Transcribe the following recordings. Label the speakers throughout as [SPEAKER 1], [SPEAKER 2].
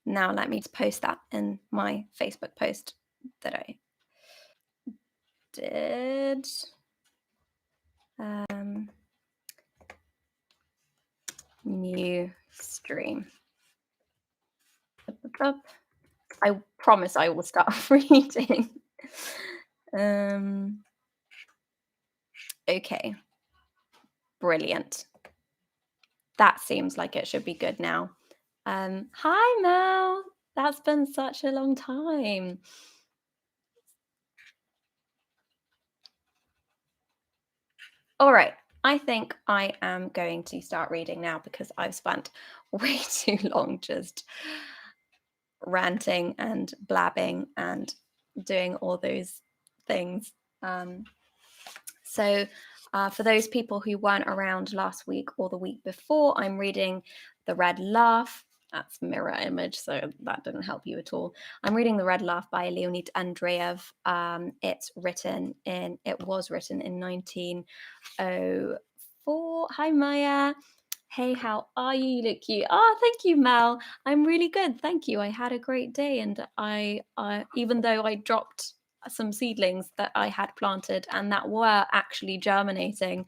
[SPEAKER 1] Now let me post that in my Facebook post that I did. New stream. I promise I will start reading. Okay. Brilliant. That seems like it should be good now. Hi, Mel. That's been such a long time. All right. I think I am going to start reading now because I've spent way too long just ranting and blabbing and doing all those things. So, for those people who weren't around last week or the week before, I'm reading The Red Laugh. That's mirror image, so that didn't help you at all. I'm reading The Red Laugh by Leonid Andreev. It was written in 1904. Hi, Maya. Hey, how are you? You look cute. Oh, thank you, Mel. I'm really good. Thank you. I had a great day, and I even though I dropped some seedlings that I had planted and that were actually germinating,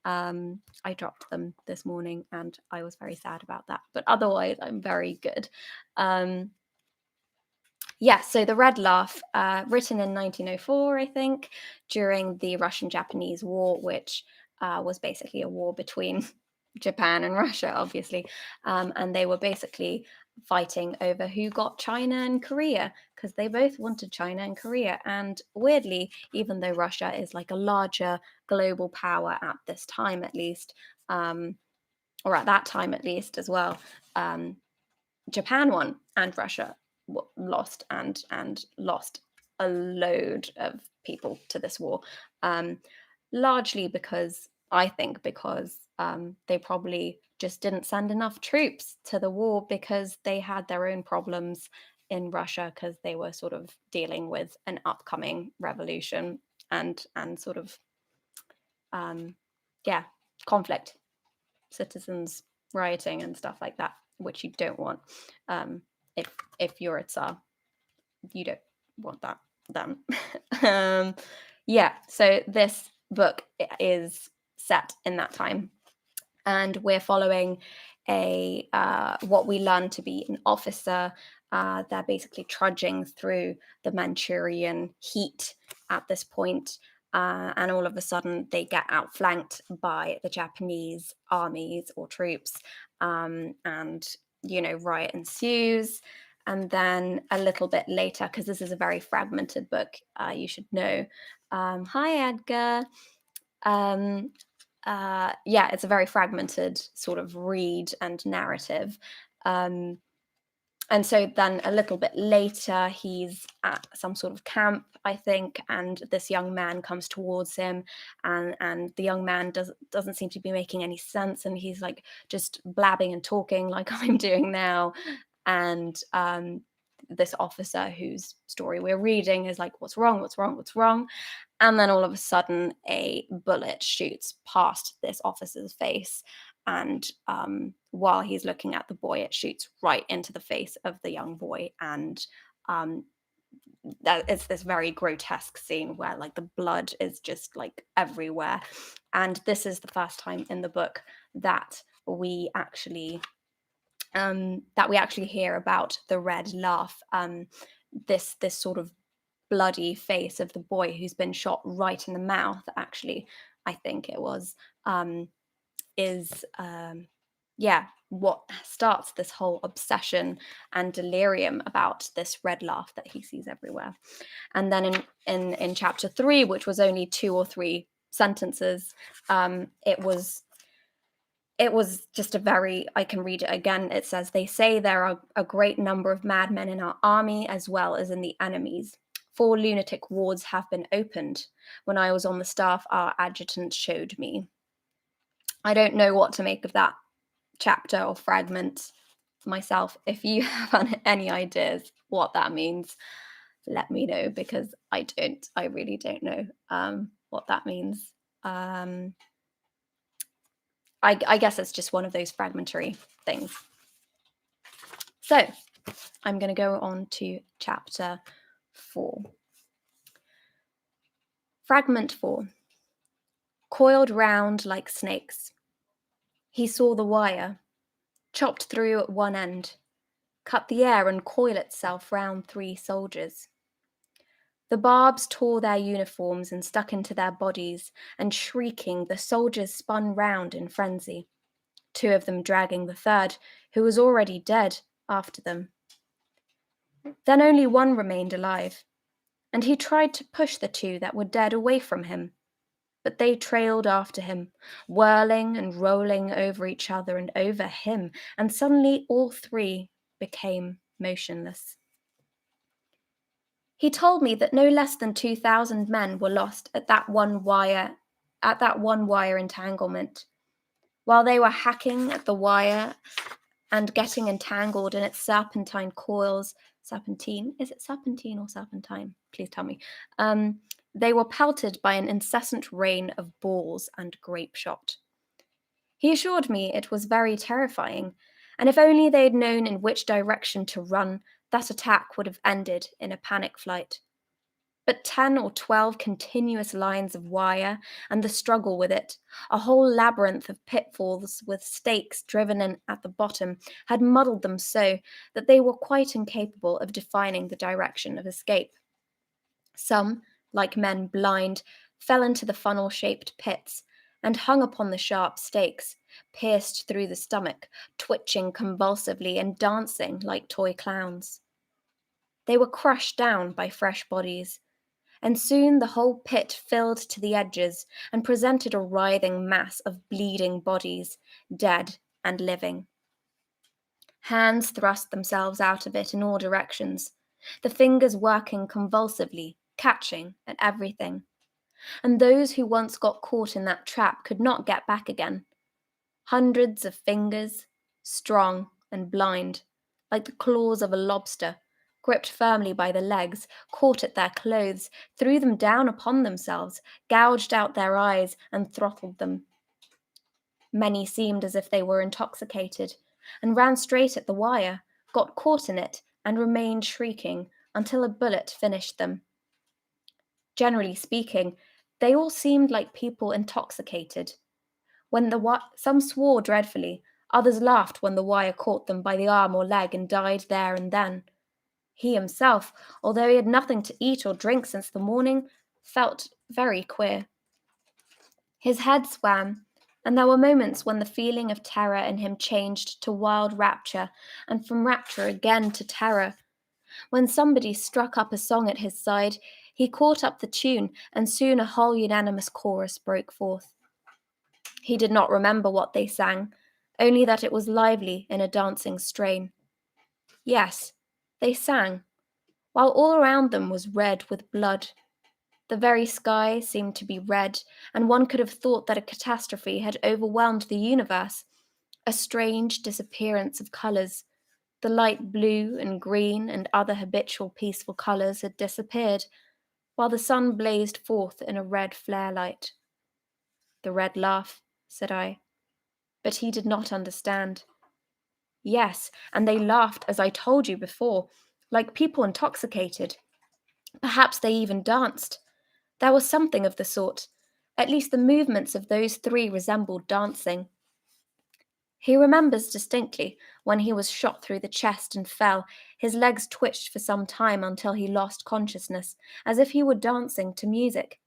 [SPEAKER 1] I dropped them this morning, and I was very sad about that. But otherwise, I'm very good. So The Red Laugh, written in 1904, I think, during the Russian-Japanese War, which was basically a war between Japan and Russia, obviously. And they were basically fighting over who got China and Korea, because they both wanted China and Korea. And weirdly, even though Russia is like a larger global power at this time, at least, or at that time at least as well, Japan won and Russia lost, and lost a load of people to this war, largely because they probably just didn't send enough troops to the war because they had their own problems in Russia, because they were sort of dealing with an upcoming revolution and sort of conflict, citizens rioting and stuff like that, which you don't want. If you're a Tsar, you don't want that then. So this book is set in that time, and we're following a what we learn to be an officer. They're basically trudging through the Manchurian heat at this point, and all of a sudden they get outflanked by the Japanese armies or troops, and riot ensues. And then a little bit later, because this is a very fragmented book, you should know. Hi, Edgar. It's a very fragmented sort of read and narrative. And so then a little bit later, he's at some sort of camp, I think, and this young man comes towards him, and the young man doesn't seem to be making any sense, and he's like just blabbing and talking like I'm doing now. And this officer whose story we're reading is like, what's wrong? What's wrong? What's wrong? And then all of a sudden, a bullet shoots past this officer's face. And while he's looking at the boy, it shoots right into the face of the young boy. And it's this very grotesque scene where like the blood is just like everywhere. And this is the first time in the book that we actually hear about the Red Laugh. This sort of bloody face of the boy who's been shot right in the mouth, actually, I think it was, is what starts this whole obsession and delirium about this red laugh that he sees everywhere. And then in chapter 3, which was only 2 or 3 sentences, it was just I can read it again. It says, "They say there are a great number of madmen in our army as well as in the enemy's. 4 lunatic wards have been opened. When I was on the staff, our adjutant showed me." I don't know what to make of that chapter or fragment myself. If you have any ideas what that means, let me know, because I really don't know what that means. I guess it's just one of those fragmentary things. So I'm going to go on to chapter 4. Fragment 4. Coiled round like snakes. He saw the wire, chopped through at one end, cut the air and coil itself round 3 soldiers. The barbs tore their uniforms and stuck into their bodies, and shrieking, the soldiers spun round in frenzy, 2 of them dragging the third, who was already dead, after them. Then only one remained alive, and he tried to push the 2 that were dead away from him, but they trailed after him, whirling and rolling over each other and over him, and suddenly all 3 became motionless. He told me that no less than 2,000 men were lost at that one wire entanglement. While they were hacking at the wire and getting entangled in its serpentine coils, serpentine, is it serpentine or serpentine? Please tell me. They were pelted by an incessant rain of balls and grape shot. He assured me it was very terrifying, and if only they'd known in which direction to run, that attack would have ended in a panic flight. But 10 or 12 continuous lines of wire and the struggle with it, a whole labyrinth of pitfalls with stakes driven in at the bottom, had muddled them so that they were quite incapable of defining the direction of escape. Some, like men blind, fell into the funnel-shaped pits and hung upon the sharp stakes, pierced through the stomach, twitching convulsively and dancing like toy clowns. They were crushed down by fresh bodies, and soon the whole pit filled to the edges and presented a writhing mass of bleeding bodies, dead and living. Hands thrust themselves out of it in all directions, the fingers working convulsively, catching at everything. And those who once got caught in that trap could not get back again. Hundreds of fingers, strong and blind, like the claws of a lobster, gripped firmly by the legs, caught at their clothes, threw them down upon themselves, gouged out their eyes, and throttled them. Many seemed as if they were intoxicated, and ran straight at the wire, got caught in it, and remained shrieking until a bullet finished them. Generally speaking, they all seemed like people intoxicated. Some swore dreadfully, others laughed when the wire caught them by the arm or leg and died there and then. He himself, although he had nothing to eat or drink since the morning, felt very queer. His head swam, and there were moments when the feeling of terror in him changed to wild rapture, and from rapture again to terror. When somebody struck up a song at his side, he caught up the tune, and soon a whole unanimous chorus broke forth. He did not remember what they sang, only that it was lively in a dancing strain. Yes, they sang, while all around them was red with blood. The very sky seemed to be red, and one could have thought that a catastrophe had overwhelmed the universe. A strange disappearance of colours. The light blue and green and other habitual peaceful colours had disappeared, while the sun blazed forth in a red flare light. The red laugh, said I. But he did not understand. Yes, and they laughed, as I told you before, like people intoxicated. Perhaps they even danced. There was something of the sort. At least the movements of those 3 resembled dancing. He remembers distinctly when he was shot through the chest and fell, his legs twitched for some time until he lost consciousness, as if he were dancing to music.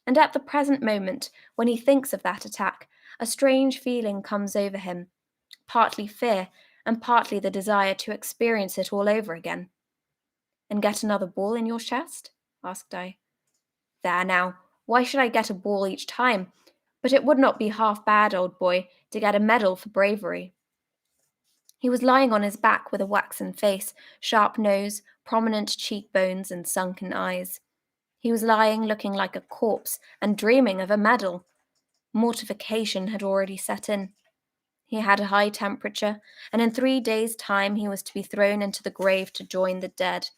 [SPEAKER 1] And at the present moment, when he thinks of that attack, a strange feeling comes over him, partly fear and partly the desire to experience it all over again. And get another ball in your chest? Asked I. There now, why should I get a ball each time? But it would not be half bad, old boy, to get a medal for bravery. He was lying on his back with a waxen face, sharp nose, prominent cheekbones, and sunken eyes. He was lying looking like a corpse and dreaming of a medal. Mortification had already set in. He had a high temperature, and in 3 days' time he was to be thrown into the grave to join the dead.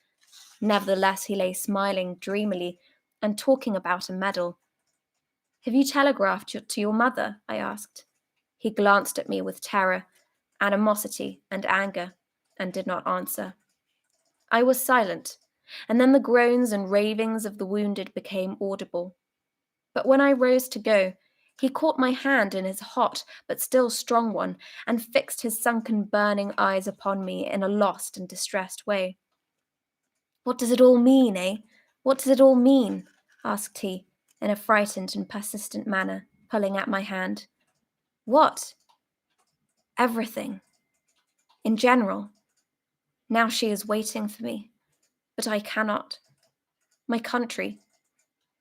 [SPEAKER 1] Nevertheless, he lay smiling dreamily and talking about a medal. Have you telegraphed to your mother? I asked. He glanced at me with terror, animosity, and anger, and did not answer. I was silent, and then the groans and ravings of the wounded became audible. But when I rose to go, he caught my hand in his hot but still strong one and fixed his sunken, burning eyes upon me in a lost and distressed way. What does it all mean, eh? What does it all mean? Asked he, in a frightened and persistent manner, pulling at my hand. What? Everything. In general. Now she is waiting for me. But I cannot. My country.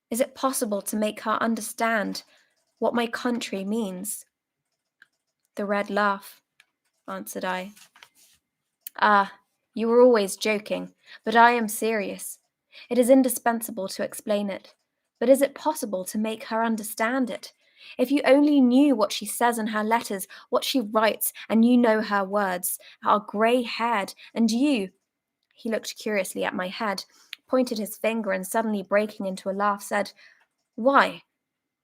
[SPEAKER 1] Is it possible to make her understand what my country means? The red laugh, answered I. Ah, you are always joking, but I am serious. It is indispensable to explain it. But is it possible to make her understand it? If you only knew what she says in her letters, what she writes, and you know her words, are grey-haired, and you— He looked curiously at my head, pointed his finger, and suddenly breaking into a laugh, said, Why,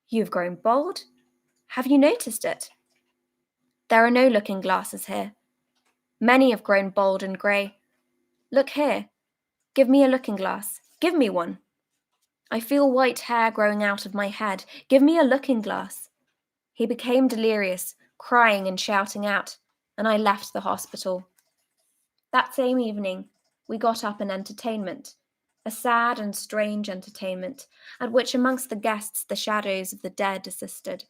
[SPEAKER 1] you have grown bald? Have you noticed it? There are no looking glasses here. Many have grown bald and grey. Look here. Give me a looking glass. Give me one. I feel white hair growing out of my head. Give me a looking glass. He became delirious, crying and shouting out, and I left the hospital. That same evening, we got up an entertainment, a sad and strange entertainment, at which amongst the guests the shadows of the dead assisted.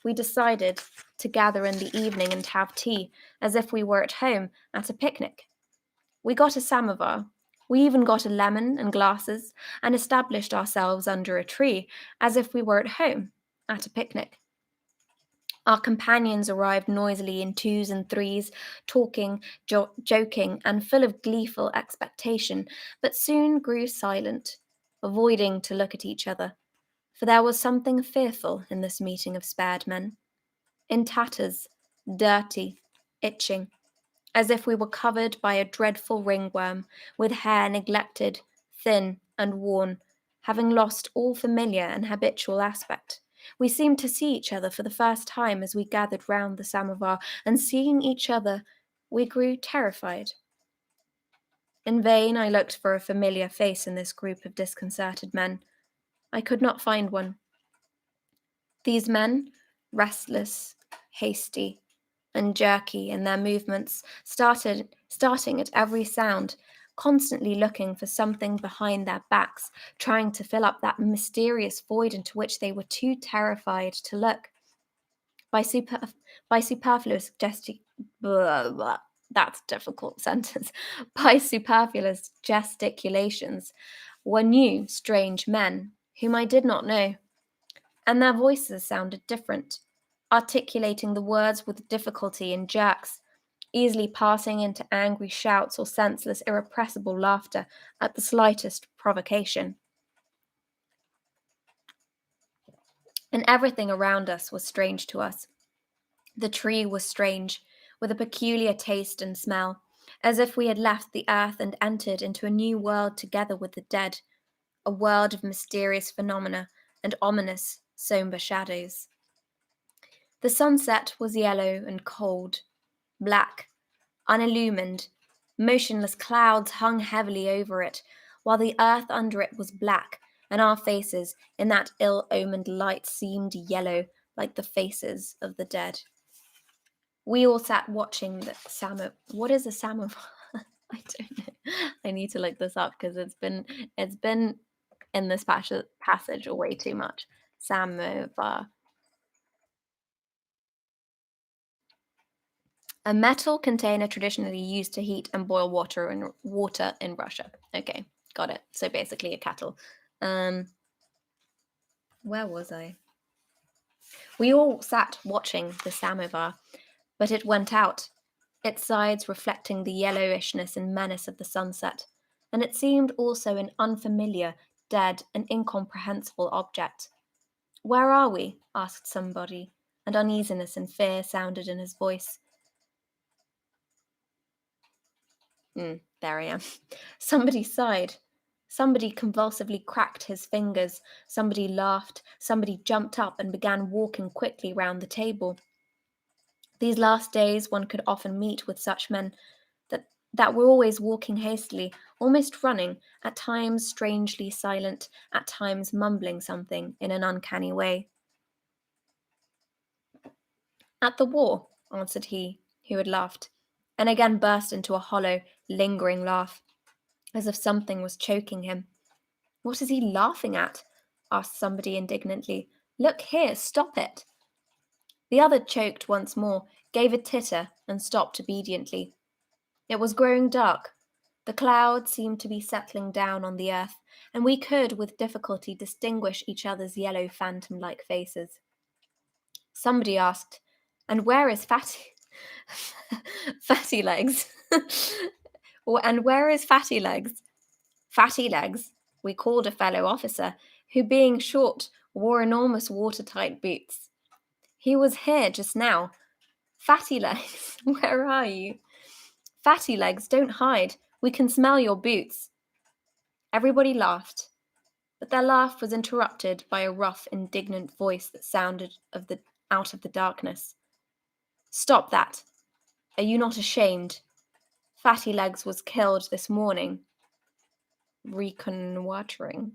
[SPEAKER 1] We decided to gather in the evening and have tea, as if we were at home at a picnic. We got a samovar. We even got a lemon and glasses and established ourselves under a tree as if we were at home at a picnic. Our companions arrived noisily in twos and threes, talking, joking, and full of gleeful expectation, but soon grew silent, avoiding to look at each other, for there was something fearful in this meeting of spared men. In tatters, dirty, itching, as if we were covered by a dreadful ringworm, with hair neglected, thin, and worn, having lost all familiar and habitual aspect. We seemed to see each other for the first time as we gathered round the samovar, and seeing each other, we grew terrified. In vain I looked for a familiar face in this group of disconcerted men. I could not find one. These men, restless, hasty, and jerky in their movements, starting at every sound, constantly looking for something behind their backs, trying to fill up that mysterious void into which they were too terrified to look. By, super, by superfluous blah, blah, that's a difficult sentence. By superfluous gesticulations were new, strange men whom I did not know, and their voices sounded different, articulating the words with difficulty in jerks, easily passing into angry shouts or senseless, irrepressible laughter at the slightest provocation. And everything around us was strange to us. The tree was strange, with a peculiar taste and smell, as if we had left the earth and entered into a new world together with the dead, a world of mysterious phenomena and ominous, sombre shadows. The sunset was yellow and cold, black, unillumined. Motionless clouds hung heavily over it, while the earth under it was black, and our faces in that ill-omened light seemed yellow like the faces of the dead. We all sat watching the What is a samovar? I don't know. I need to look this up because it's been in this passage way too much. Samovar. A metal container traditionally used to heat and boil water in Russia. Okay, got it. So basically a kettle. Um, where was I? We all sat watching the samovar, but it went out, its sides reflecting the yellowishness and menace of the sunset, and it seemed also an unfamiliar, dead, and incomprehensible object. Where are we? Asked somebody, and uneasiness and fear sounded in his voice. There I am. Somebody sighed. Somebody convulsively cracked his fingers. Somebody laughed. Somebody jumped up and began walking quickly round the table. These last days one could often meet with such men that that were always walking hastily, almost running, at times strangely silent, at times mumbling something in an uncanny way. At the war, answered he, who had laughed, and again burst into a hollow, lingering laugh, as if something was choking him. What is he laughing at? Asked somebody indignantly. Look here, stop it. The other choked once more, gave a titter, and stopped obediently. It was growing dark. The clouds seemed to be settling down on the earth, and we could with difficulty distinguish each other's yellow phantom-like faces. Somebody asked, and where is Fatty Legs? And where is Fatty Legs? Fatty Legs, we called a fellow officer, who being short wore enormous watertight boots. He was here just now. Fatty Legs, where are you? Fatty Legs, don't hide. We can smell your boots. Everybody laughed, but their laugh was interrupted by a rough, indignant voice that sounded out of the darkness. Stop that. Are you not ashamed? Fatty Legs was killed this morning. Reconnoitering.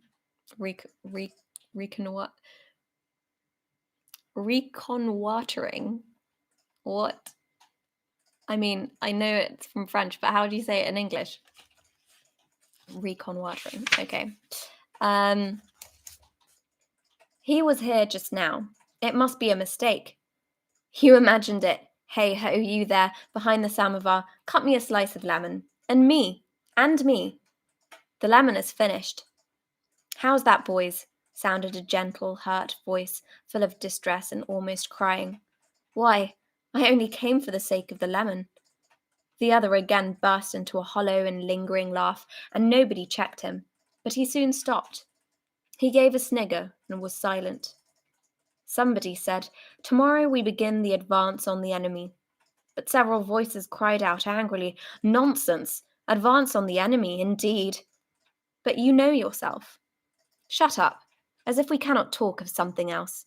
[SPEAKER 1] Reconnoitering. What? I mean, I know it's from French, but how do you say it in English? Reconnoitering. Okay. He was here just now. It must be a mistake. You imagined it. Hey ho, you there, behind the samovar, cut me a slice of lemon. And me. And me. The lemon is finished. How's that, boys? Sounded a gentle, hurt voice, full of distress and almost crying. Why, I only came for the sake of the lemon. The other again burst into a hollow and lingering laugh, and nobody checked him. But he soon stopped. He gave a snigger and was silent. Somebody said, Tomorrow we begin the advance on the enemy. But several voices cried out angrily, Nonsense! Advance on the enemy, indeed! But you know yourself. Shut up, as if we cannot talk of something else.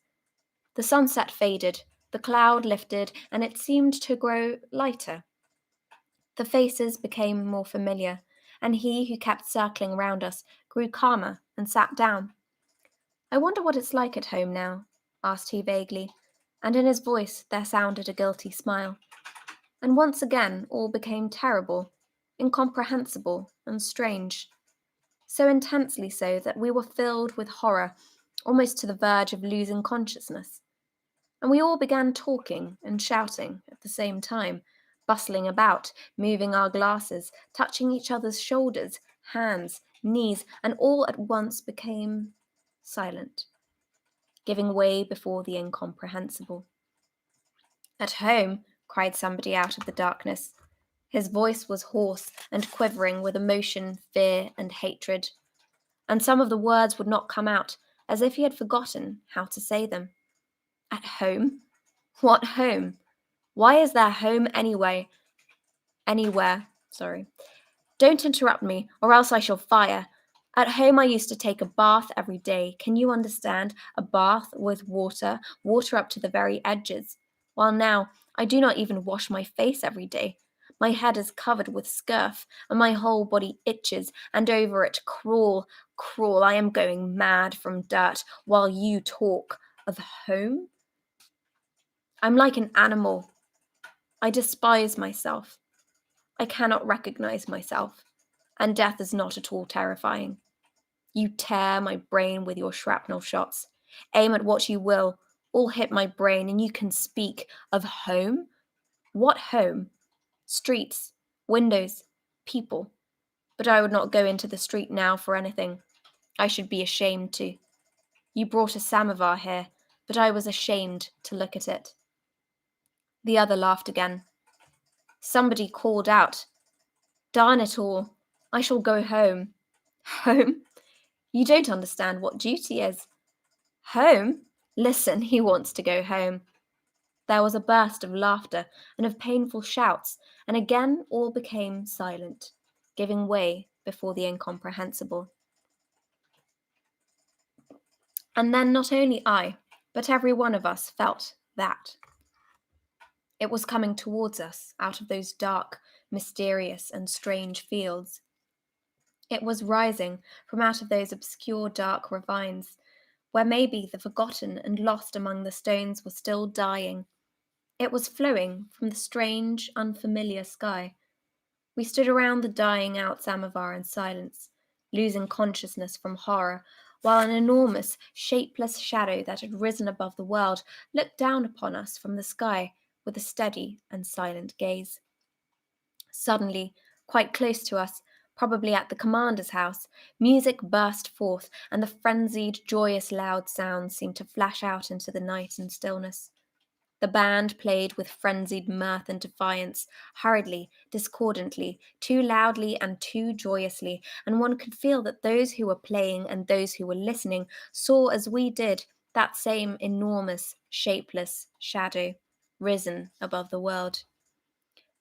[SPEAKER 1] The sunset faded, the cloud lifted, and it seemed to grow lighter. The faces became more familiar, and he who kept circling round us grew calmer and sat down. I wonder what it's like at home now, asked he vaguely, and in his voice there sounded a guilty smile. And once again all became terrible, incomprehensible, and strange. So intensely so that we were filled with horror, almost to the verge of losing consciousness. And we all began talking and shouting at the same time, bustling about, moving our glasses, touching each other's shoulders, hands, knees, and all at once became silent, giving way before the incomprehensible. At home, cried somebody out of the darkness. His voice was hoarse and quivering with emotion, fear, and hatred, and some of the words would not come out, as if he had forgotten how to say them. At home? What home? Why is there home anyway? Anywhere? Sorry. Don't interrupt me, or else I shall fire. At home I used to take a bath every day. Can you understand? A bath with water, water up to the very edges. While now, I do not even wash my face every day. My head is covered with scurf, and my whole body itches, and over it crawl, crawl. I am going mad from dirt, while you talk of home. I'm like an animal. I despise myself. I cannot recognize myself, and death is not at all terrifying. You tear my brain with your shrapnel shots. Aim at what you will, all hit my brain, and you can speak of home? What home? Streets, windows, people. But I would not go into the street now for anything. I should be ashamed to. You brought a samovar here, but I was ashamed to look at it. The other laughed again. Somebody called out, Darn it all, I shall go home. Home? You don't understand what duty is. Home? Listen, he wants to go home. There was a burst of laughter and of painful shouts, and again all became silent, giving way before the incomprehensible. And then not only I, but every one of us felt that. It was coming towards us out of those dark, mysterious and strange fields. It was rising from out of those obscure dark ravines, where maybe the forgotten and lost among the stones were still dying. It was flowing from the strange, unfamiliar sky. We stood around the dying out samovar in silence, losing consciousness from horror, while an enormous, shapeless shadow that had risen above the world looked down upon us from the sky with a steady and silent gaze. Suddenly, quite close to us, probably at the commander's house, music burst forth, and the frenzied, joyous, loud sounds seemed to flash out into the night and stillness. The band played with frenzied mirth and defiance, hurriedly, discordantly, too loudly and too joyously, and one could feel that those who were playing and those who were listening saw as we did that same enormous, shapeless shadow risen above the world.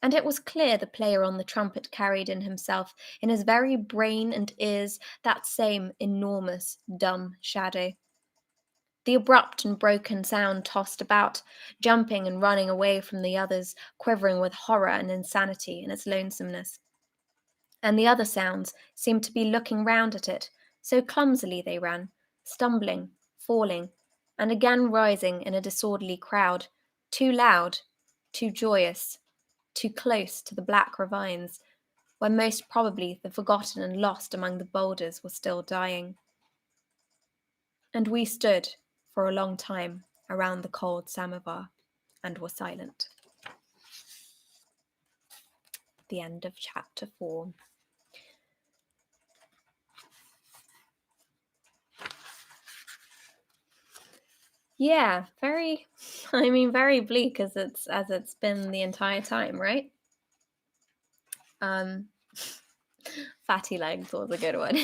[SPEAKER 1] And it was clear the player on the trumpet carried in himself, in his very brain and ears, that same enormous, dumb shadow. The abrupt and broken sound tossed about, jumping and running away from the others, quivering with horror and insanity in its lonesomeness. And the other sounds seemed to be looking round at it, so clumsily they ran, stumbling, falling, and again rising in a disorderly crowd, too loud, too joyous, too close to the black ravines, where most probably the forgotten and lost among the boulders were still dying. And we stood for a long time around the cold samovar and were silent. The end of chapter 4. Yeah, very bleak as it's been the entire time, right? Um Fatty legs was a good one.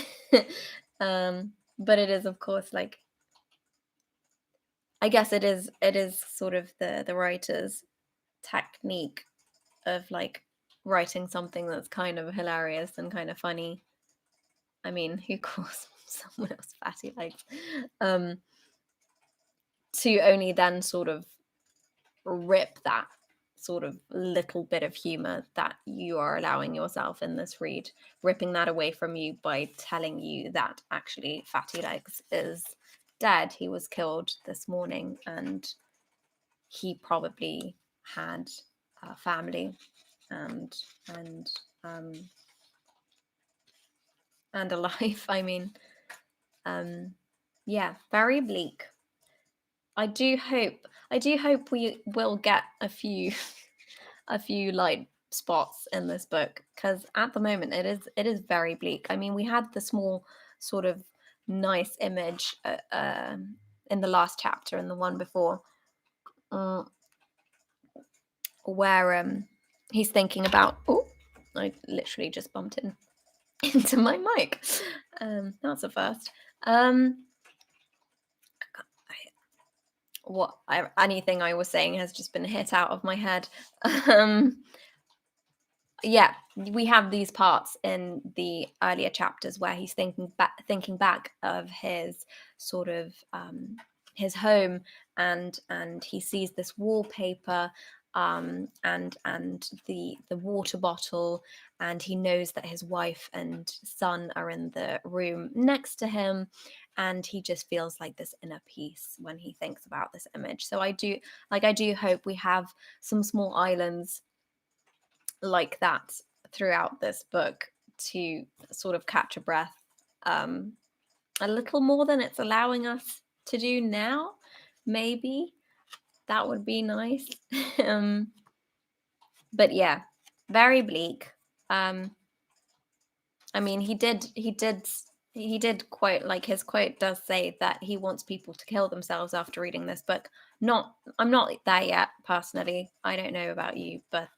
[SPEAKER 1] But it is, of course, like, I guess it is sort of the writer's technique of like writing something that's kind of hilarious and kind of funny. I mean, who calls someone else fatty legs? Um, to only then sort of rip that sort of little bit of humor that you are allowing yourself in this read, ripping that away from you by telling you that actually Fatty Legs is dead. He was killed this morning, and he probably had a family and and um and a life. I mean, yeah, very bleak. I do hope we will get a few a few light spots in this book, because at the moment it is very bleak. I mean, we had the small sort of nice image in the last chapter and the one before, uh, where he's thinking about, oh, I literally just bumped into my mic. That's a first. Anything I was saying has just been hit out of my head. um yeah, we have these parts in the earlier chapters where he's thinking back of his sort of his home, and he sees this wallpaper, and the water bottle, and he knows that his wife and son are in the room next to him, and he just feels like this inner peace when he thinks about this image. So I do hope we have some small islands like that throughout this book to sort of catch a breath, um, a little more than it's allowing us to do now. Maybe that would be nice. um, but yeah, very bleak. Um, I mean, he did quite, like, his quote does say that he wants people to kill themselves after reading this book. I'm not there yet personally. I don't know about you, but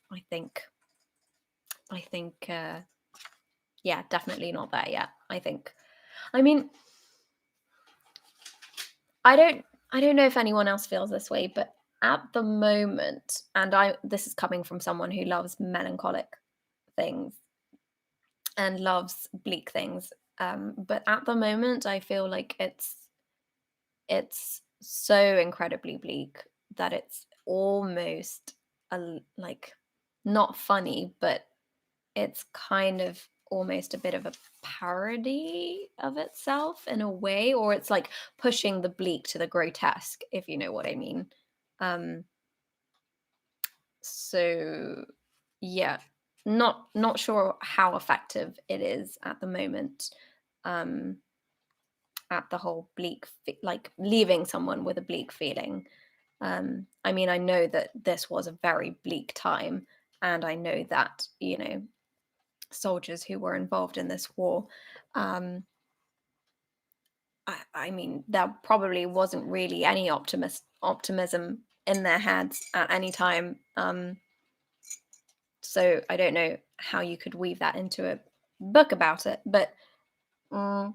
[SPEAKER 1] I think I think yeah, definitely not there yet. I mean, I don't know if anyone else feels this way, but at the moment, and this is coming from someone who loves melancholic things and loves bleak things, but at the moment I feel like it's so incredibly bleak that it's almost like not funny, but it's kind of almost a bit of a parody of itself in a way, or it's like pushing the bleak to the grotesque, if you know what I mean. Um, so yeah, not sure how effective it is at the moment. Um, at the whole like leaving someone with a bleak feeling. I mean, I know that this was a very bleak time, and I know that, soldiers who were involved in this war, um, I mean, there probably wasn't really any optimism in their heads at any time. So I don't know how you could weave that into a book about it, but mm,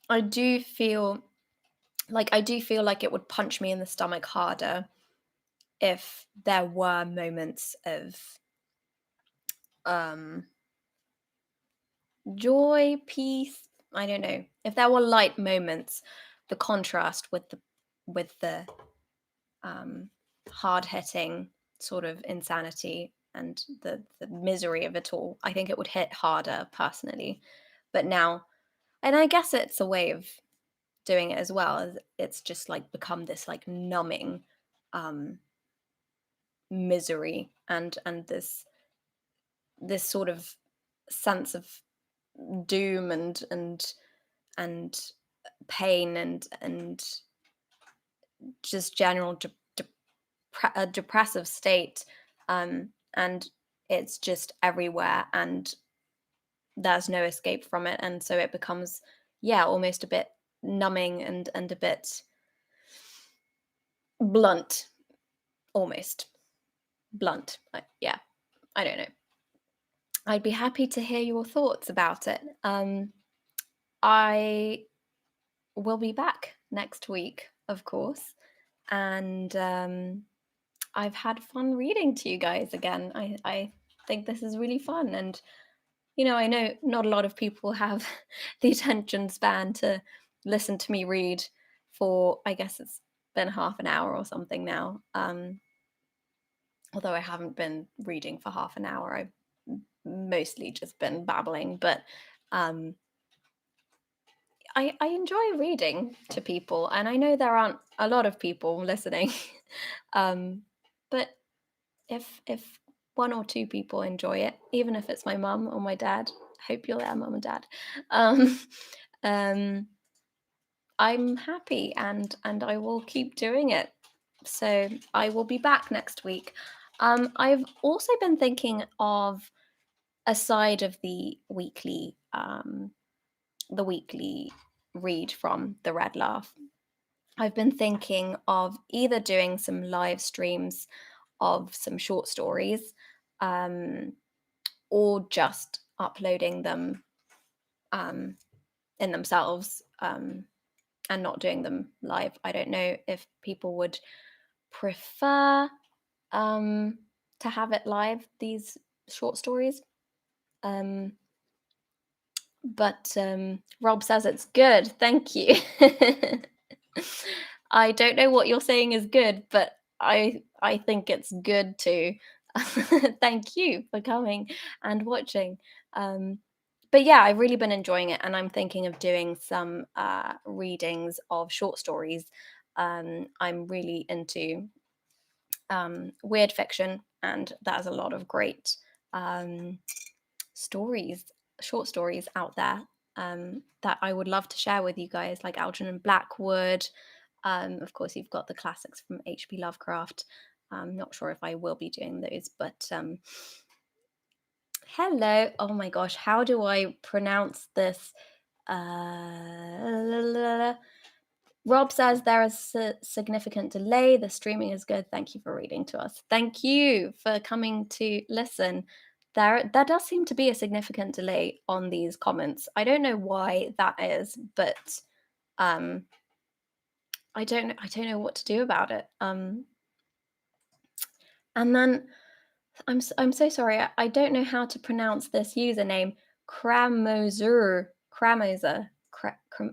[SPEAKER 1] I do feel I do feel like it would punch me in the stomach harder if there were moments of um joy, peace, I don't know. If there were light moments, the contrast with the um hard-hitting sort of insanity and the misery of it all, I think it would hit harder personally. But now, and I guess it's a way of doing it as well, as it's just like become this like numbing um misery and this sort of sense of doom and pain and just general a depressive state, and it's just everywhere, and there's no escape from it, and so it becomes, yeah, almost a bit numbing and a bit blunt, almost blunt. Yeah, I don't know. I'd be happy to hear your thoughts about it. I will be back next week, of course, and I've had fun reading to you guys again. I think this is really fun, and I know not a lot of people have the attention span to listen to me read for, I guess it's been half an hour or something now. Although I haven't been reading for half an hour, I've mostly just been babbling, but um, I enjoy reading to people, and I know there aren't a lot of people listening. But if one or two people enjoy it, even if it's my mum or my dad, hope you're there, mum and dad. Um, um, I'm happy, and I will keep doing it. So I will be back next week. I've also been thinking of a side of the weekly read from the Red Laugh. I've been thinking of either doing some live streams of some short stories, um, or just uploading them um, in themselves, and not doing them live. I don't know if people would prefer um, to have it live, these short stories. Um, but Rob says it's good. Thank you. I don't know what you're saying is good, but I think it's good too. Thank you for coming and watching. Um, but yeah, I've really been enjoying it, and I'm thinking of doing some readings of short stories. I'm really into weird fiction, and there's a lot of great um, stories, short stories out there, that I would love to share with you guys, like Algernon Blackwood. Of course, you've got the classics from H.P. Lovecraft. I'm not sure if I will be doing those, but hello. Oh my gosh, how do I pronounce this? Rob says there is a significant delay. The streaming is good. Thank you for reading to us. Thank you for coming to listen. There does seem to be a significant delay on these comments. I don't know why that is, but um, I don't know what to do about it. And then I'm so sorry. I don't know how to pronounce this username. Cramoser.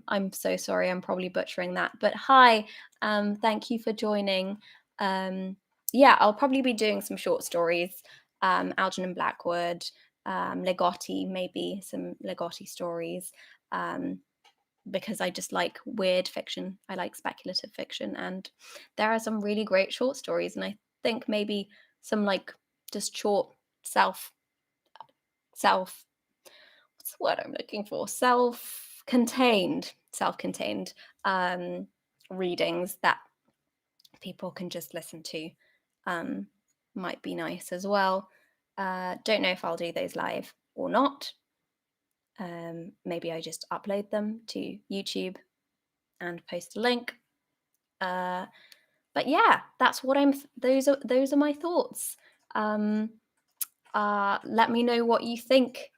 [SPEAKER 1] I'm so sorry. I'm probably butchering that. But hi, thank you for joining. Um, yeah, I'll probably be doing some short stories, Algernon Blackwood, Ligotti, maybe some Ligotti stories, um, because I just like weird fiction. I like speculative fiction, and there are some really great short stories. And I think maybe some like just short self self what's the word I'm looking for? Self-contained um, readings that people can just listen to um, might be nice as well. Don't know if I'll do those live or not. Maybe I just upload them to YouTube and post a link. But yeah, that's what those are my thoughts. Let me know what you think.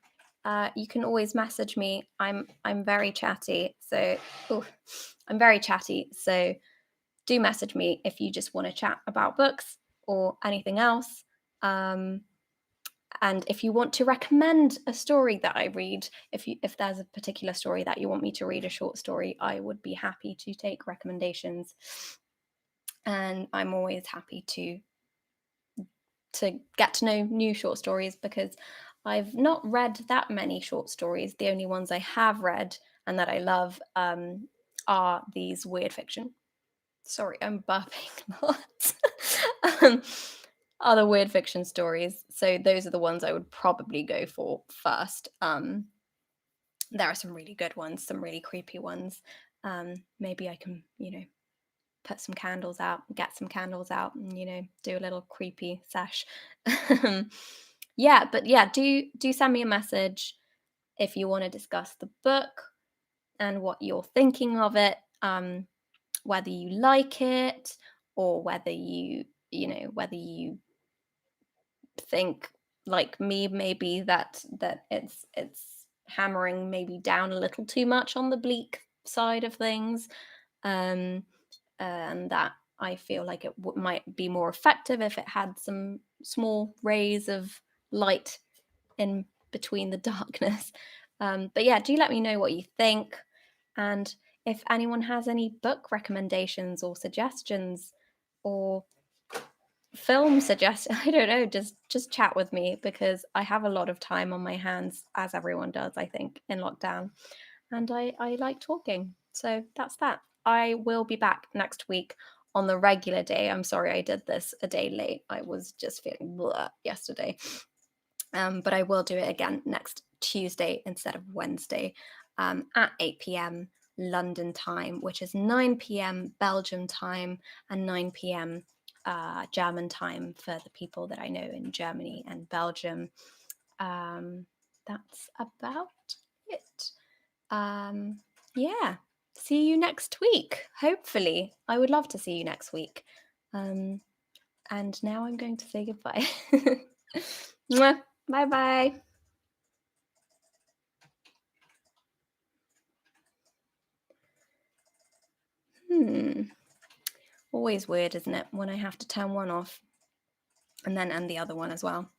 [SPEAKER 1] You can always message me. I'm very chatty, so I'm very chatty. So do message me if you just want to chat about books or anything else. And if you want to recommend a story that I read, if there's a particular story that you want me to read, a short story, I would be happy to take recommendations. And I'm always happy to get to know new short stories, because I've not read that many short stories. The only ones I have read and that I love are these weird fiction. Sorry, I'm burping a lot. um, Other weird fiction stories. So those are the ones I would probably go for first. There are some really good ones, some really creepy ones. Maybe I can, put some candles out, get some candles out, and do a little creepy sesh. Yeah, but yeah, do send me a message if you want to discuss the book and what you're thinking of it, whether you like it, or whether you think like me, maybe that it's hammering maybe down a little too much on the bleak side of things. um and that I feel like it might be more effective if it had some small rays of light in between the darkness. But yeah, do let me know what you think. And if anyone has any book recommendations or suggestions or film suggestions, I don't know, just chat with me, because I have a lot of time on my hands, as everyone does, I think, in lockdown. And I like talking. So that's that. I will be back next week on the regular day. I'm sorry I did this a day late. I was just feeling blah yesterday. But I will do it again next Tuesday instead of Wednesday, at 8 p.m. London time, which is 9 p.m. Belgium time and 9 p.m. German time for the people that I know in Germany and Belgium. That's about it. Yeah, see you next week. Hopefully, I would love to see you next week. And now I'm going to say goodbye. Mwah. Bye bye. Always weird, isn't it, when I have to turn one off and then end the other one as well.